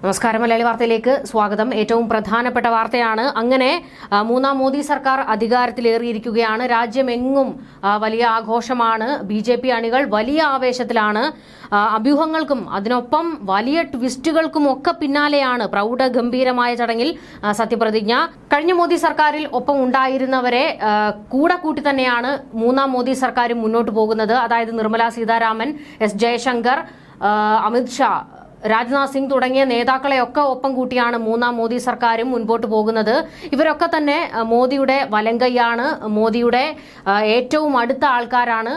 നമസ്കാരം. മലയാളി വാർത്തയിലേക്ക് സ്വാഗതം. ഏറ്റവും പ്രധാനപ്പെട്ട വാർത്തയാണ്. അങ്ങനെ മൂന്നാം മോദി സർക്കാർ അധികാരത്തിലേറിയിരിക്കുകയാണ്. രാജ്യമെങ്ങും വലിയ ആഘോഷമാണ്. BJP അണികൾ വലിയ ആവേശത്തിലാണ്. അഭ്യൂഹങ്ങൾക്കും അതിനൊപ്പം വലിയ ട്വിസ്റ്റുകൾക്കും ഒക്കെ പിന്നാലെയാണ് പ്രൗഢഗംഭീരമായ ചടങ്ങിൽ സത്യപ്രതിജ്ഞ. കഴിഞ്ഞ മോദി സർക്കാരിൽ ഒപ്പം ഉണ്ടായിരുന്നവരെ കൂടെ കൂട്ടി തന്നെയാണ് മൂന്നാം മോദി സർക്കാരും മുന്നോട്ട് പോകുന്നത്. അതായത് നിർമ്മല സീതാരാമൻ, S ജയശങ്കർ, അമിത്ഷാ, രാജ്നാഥ് സിംഗ് തുടങ്ങിയ നേതാക്കളെയൊക്കെ ഒപ്പം കൂട്ടിയാണ് മൂന്നാം മോദി സർക്കാരും മുൻപോട്ട് പോകുന്നത്. ഇവരൊക്കെ തന്നെ മോദിയുടെ വലങ്കൈയാണ്, മോദിയുടെ ഏറ്റവും അടുത്ത ആൾക്കാരാണ്.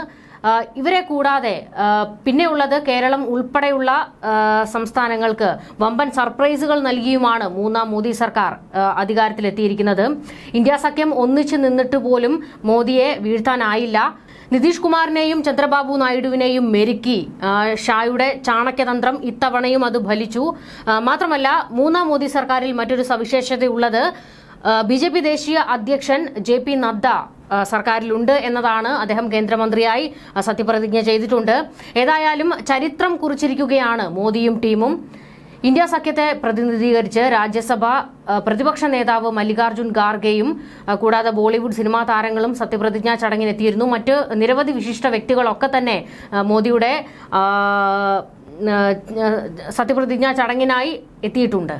ഇവരെ കൂടാതെ പിന്നെയുള്ളത് കേരളം ഉൾപ്പെടെയുള്ള സംസ്ഥാനങ്ങൾക്ക് വമ്പൻ സർപ്രൈസുകൾ നൽകിയുമാണ് മൂന്നാം മോദി സർക്കാർ അധികാരത്തിലെത്തിയിരിക്കുന്നത്. ഇന്ത്യ സഖ്യം ഒന്നിച്ചു നിന്നിട്ട് പോലും മോദിയെ വീഴ്ത്താനായില്ല. നിതീഷ് കുമാറിനെയും ചന്ദ്രബാബു നായിഡുവിനെയും മെരുക്കി ഷായുടെ ചാണക്യതന്ത്രം ഇത്തവണയും അത് ഫലിച്ചു. മാത്രമല്ല, മൂന്നാം മോദി സർക്കാരിൽ മറ്റൊരു സവിശേഷതയുള്ളത് BJP ദേശീയ അധ്യക്ഷൻ JP നദ്ദ സർക്കാരിലുണ്ട് എന്നതാണ്. അദ്ദേഹം കേന്ദ്രമന്ത്രിയായി സത്യപ്രതിജ്ഞ ചെയ്തിട്ടുണ്ട്. ഏതായാലും ചരിത്രം കുറിച്ചിരിക്കുകയാണ് മോദിയും ടീമും. ഇന്ത്യ സഖ്യത്തെ പ്രതിനിധീകരിച്ച് രാജ്യസഭ പ്രതിപക്ഷ നേതാവ് മല്ലികാർജുൻ ഖാർഗെയും കൂടാതെ ബോളിവുഡ് സിനിമാ താരങ്ങളും സത്യപ്രതിജ്ഞാ ചടങ്ങിനെത്തിയിരുന്നു. മറ്റ് നിരവധി വിശിഷ്ട വ്യക്തികളൊക്കെ തന്നെ മോദിയുടെ സത്യപ്രതിജ്ഞാ ചടങ്ങിനായി എത്തിയിട്ടുണ്ട്.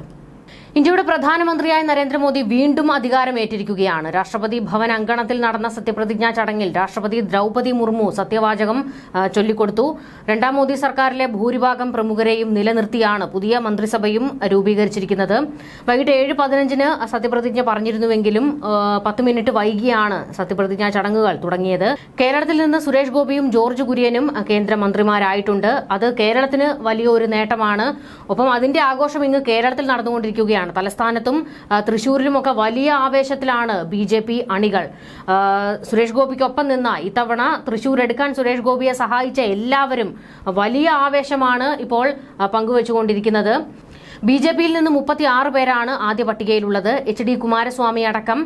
ഇന്ത്യയുടെ പ്രധാനമന്ത്രിയായ നരേന്ദ്രമോദി വീണ്ടും അധികാരമേറ്റിരിക്കുകയാണ്. രാഷ്ട്രപതി ഭവൻ അങ്കണത്തിൽ നടന്ന സത്യപ്രതിജ്ഞാ ചടങ്ങിൽ രാഷ്ട്രപതി ദ്രൗപദി മുർമു സത്യവാചകം ചൊല്ലിക്കൊടുത്തു. രണ്ടാം മോദി സർക്കാരിലെ ഭൂരിഭാഗം പ്രമുഖരെയും നിലനിർത്തിയാണ് പുതിയ മന്ത്രിസഭയും രൂപീകരിച്ചിരിക്കുന്നത്. വൈകിട്ട് 7:15 സത്യപ്രതിജ്ഞ പറഞ്ഞിരുന്നുവെങ്കിലും 10 മിനിറ്റ് വൈകിയാണ് സത്യപ്രതിജ്ഞാ ചടങ്ങുകൾ തുടങ്ങിയത്. കേരളത്തിൽ നിന്ന് സുരേഷ് ഗോപിയും ജോർജ് കുര്യനും കേന്ദ്രമന്ത്രിമാരായിട്ടുണ്ട്. അത് കേരളത്തിന് വലിയൊരു നേട്ടമാണ്. ഒപ്പം അതിന്റെ ആഘോഷം ഇങ്ങ് കേരളത്തിൽ നടന്നുകൊണ്ടിരിക്കുകയാണ്. തലസ്ഥാനത്തും തൃശൂരിലുമൊക്കെ വലിയ ആവേശത്തിലാണ് BJP അണികൾ. സുരേഷ് ഗോപിക്കൊപ്പം നിന്ന ഇത്തവണ തൃശൂർ എടുക്കാൻ സുരേഷ് ഗോപിയെ സഹായിച്ച എല്ലാവരും വലിയ ആവേശമാണ് ഇപ്പോൾ പങ്കുവച്ചുകൊണ്ടിരിക്കുന്നത്. BJPയിൽ നിന്ന് 36 പേരാണ് ആദ്യ പട്ടികയിലുള്ളത്. HD കുമാരസ്വാമി അടക്കം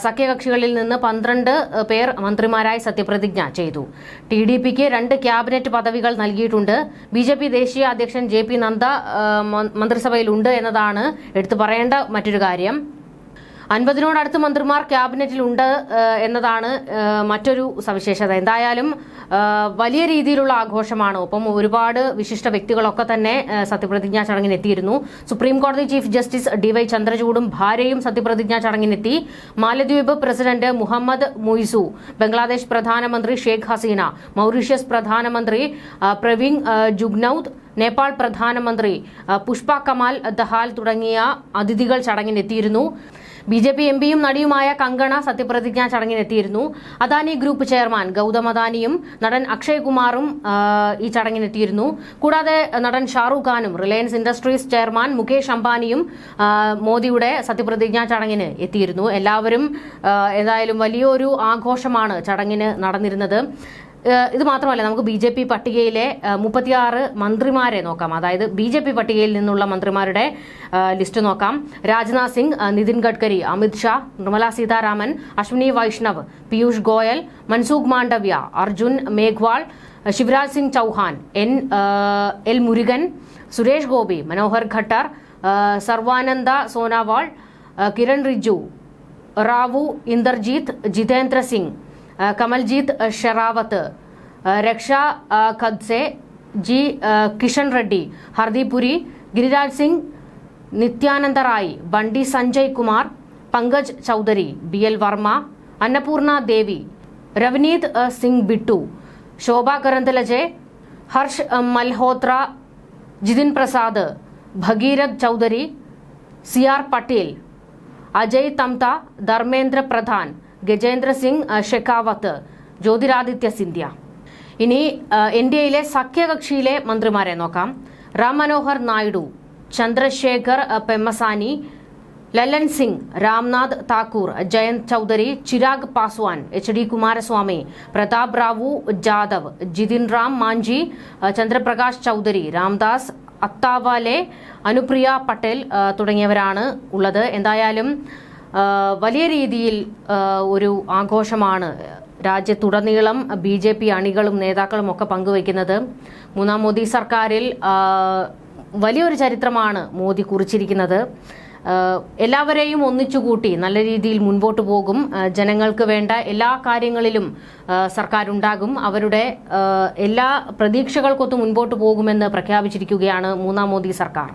സഖ്യകക്ഷികളിൽ നിന്ന് 12 പേർ മന്ത്രിമാരായി സത്യപ്രതിജ്ഞ ചെയ്തു. TDPക്ക് 2 ക്യാബിനറ്റ് പദവികൾ നൽകിയിട്ടുണ്ട്. BJP ദേശീയ അധ്യക്ഷൻ JP നദ്ദ മന്ത്രിസഭയിലുണ്ട് എന്നതാണ് എടുത്തു പറയേണ്ട മറ്റൊരു കാര്യം. 50നോടടുത്ത് മന്ത്രിമാർ ക്യാബിനറ്റിലുണ്ട് എന്നതാണ് മറ്റൊരു സവിശേഷത. എന്തായാലും വലിയ രീതിയിലുള്ള ആഘോഷമാണ്. ഒപ്പം ഒരുപാട് വിശിഷ്ട വ്യക്തികളൊക്കെ തന്നെ സത്യപ്രതിജ്ഞാ ചടങ്ങിനെത്തിയിരുന്നു. സുപ്രീം കോടതി ചീഫ് ജസ്റ്റിസ് DY ചന്ദ്രചൂഡും ഭാര്യയും സത്യപ്രതിജ്ഞാ ചടങ്ങിനെത്തി. മാലദ്വീപ് പ്രസിഡന്റ് മുഹമ്മദ് മുയിസു, ബംഗ്ലാദേശ് പ്രധാനമന്ത്രി ഷേഖ് ഹസീന, മൗറീഷ്യസ് പ്രധാനമന്ത്രി പ്രവിങ് ജുഗ്നൌദ്, നേപ്പാൾ പ്രധാനമന്ത്രി പുഷ്പ കമാൽ ദഹാൽ തുടങ്ങിയ അതിഥികൾ ചടങ്ങിനെത്തിയിരുന്നു. BJP MPയും നടിയുമായ കങ്കണ സത്യപ്രതിജ്ഞാ ചടങ്ങിനെത്തിയിരുന്നു. അദാനി ഗ്രൂപ്പ് ചെയർമാൻ ഗൗതം അദാനിയും നടൻ അക്ഷയ് കുമാറും ഈ ചടങ്ങിനെത്തിയിരുന്നു. കൂടാതെ നടൻ ഷാറൂഖ് ഖാനും റിലയൻസ് ഇൻഡസ്ട്രീസ് ചെയർമാൻ മുകേഷ് അംബാനിയും മോദിയുടെ സത്യപ്രതിജ്ഞാ ചടങ്ങിന് എത്തിയിരുന്നു. എല്ലാവരും ഏതായാലും വലിയൊരു ആഘോഷമാണ് ചടങ്ങിന് നടന്നിരുന്നത്. ഇത് മാത്രമല്ല, നമുക്ക് BJP പട്ടികയിലെ 36 മന്ത്രിമാരെ നോക്കാം. അതായത് BJP പട്ടികയിൽ നിന്നുള്ള മന്ത്രിമാരുടെ ലിസ്റ്റ് നോക്കാം. രാജ്നാഥ് സിംഗ്, നിതിൻ ഗഡ്കരി, അമിത്ഷാ, നിർമ്മല സീതാരാമൻ, അശ്വിനി വൈഷ്ണവ്, പീയൂഷ് ഗോയൽ, മൻസുഖ് മാണ്ഡവ്യ, അർജുൻ മേഘ്വാൾ, ശിവരാജ് സിംഗ് ചൌഹാൻ, L മുരുകൻ, സുരേഷ് ഗോപി, മനോഹർ ഖട്ടർ, സർവാനന്ദ സോനോവാൾ, കിരൺ റിജ്ജു, റാവു ഇന്ദർജീത്, ജിതേന്ദ്ര സിംഗ്, കമൽജീത് ഷെറാവത്ത്, രക്ഷ ഖദ്സെ, കിഷൻ റെഡ്ഡി, ഹർദീപ് പുരി, ഗിരിരാജ് സിംഗ്, നിത്യാനന്ദ റായ്, ബണ്ടി സഞ്ജയ് കുമാർ, പങ്കജ് ചൌധരി, BL വർമ്മ, അന്നപൂർണ ദേവി, രവനീത് സിംഗ് ബിട്ടു, ശോഭ കരന്തലജെ, ഹർഷ് മൽഹോത്ര, ജിതിൻ പ്രസാദ്, ഭഗീരഥ് ചൌധരി, CR പട്ടേൽ, അജയ് തംത, ധർമ്മേന്ദ്ര പ്രധാൻ, ഗജേന്ദ്ര സിംഗ് ഷെഖാവത്ത്, ജ്യോതിരാദിത്യ സിന്ധ്യ. ഇനി NDAയിലെ സഖ്യകക്ഷിയിലെ മന്ത്രിമാരെ നോക്കാം. റാം മനോഹർ നായിഡു, ചന്ദ്രശേഖർ പെമ്മസാനി, ലല്ലൻ സിംഗ്, രാംനാഥ് താക്കൂർ, ജയന്ത് ചൌധരി, ചിരാഗ് പാസ്വാൻ, HD കുമാരസ്വാമി, പ്രതാപ് റാവു ജാദവ്, ജിതിൻ റാം മാഞ്ചി, ചന്ദ്രപ്രകാശ് ചൌധരി, രാംദാസ് അത്താവാലെ, അനുപ്രിയ പട്ടേൽ തുടങ്ങിയവരാണ് ഉള്ളത്. എന്തായാലും വലിയ രീതിയിൽ ഒരു ആഘോഷമാണ് രാജ്യത്തുടനീളം BJP അണികളും നേതാക്കളും ഒക്കെ പങ്കുവയ്ക്കുന്നത്. മൂന്നാം മോദി സർക്കാരിൽ വലിയൊരു ചരിത്രമാണ് മോദി കുറിച്ചിരിക്കുന്നത്. എല്ലാവരെയും ഒന്നിച്ചുകൂട്ടി നല്ല രീതിയിൽ മുൻപോട്ട് പോകും. ജനങ്ങൾക്ക് വേണ്ട എല്ലാ കാര്യങ്ങളിലും സർക്കാർ ഉണ്ടാകും. അവരുടെ എല്ലാ പ്രതീക്ഷകൾക്കൊത്ത് മുൻപോട്ട് പോകുമെന്ന് പ്രഖ്യാപിച്ചിരിക്കുകയാണ് മൂന്നാം മോദി സർക്കാർ.